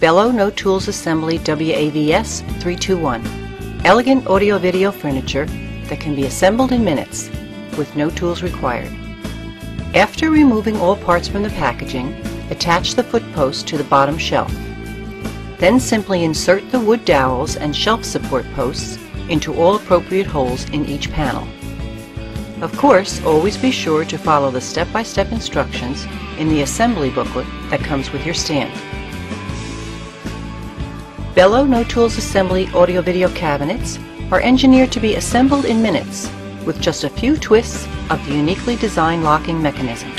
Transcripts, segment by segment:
BellO No Tools Assembly WAVS-321. Elegant audio-video furniture that can be assembled in minutes with no tools required. After removing all parts from the packaging, attach the foot post to the bottom shelf. Then simply insert the wood dowels and shelf support posts into all appropriate holes in each panel. Of course, always be sure to follow the step-by-step instructions in the assembly booklet that comes with your stand. BellO No Tools Assembly audio-video cabinets are engineered to be assembled in minutes with just a few twists of the uniquely designed locking mechanisms.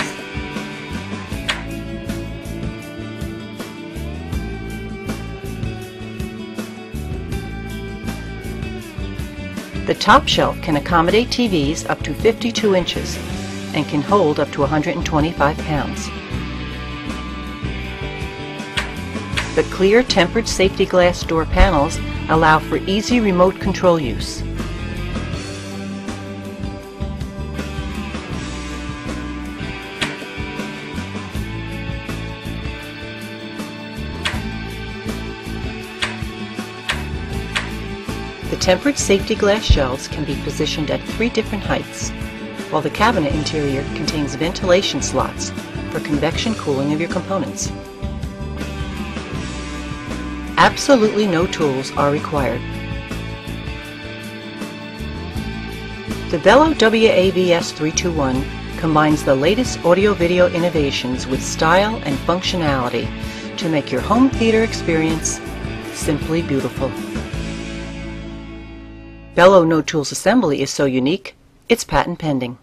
The top shelf can accommodate TVs up to 52 inches and can hold up to 125 pounds. The clear tempered safety glass door panels allow for easy remote control use. The tempered safety glass shelves can be positioned at 3 different heights, while the cabinet interior contains ventilation slots for convection cooling of your components. Absolutely no tools are required. The BellO WAVS-321 combines the latest audio-video innovations with style and functionality to make your home theater experience simply beautiful. BellO No Tools Assembly is so unique, it's patent pending.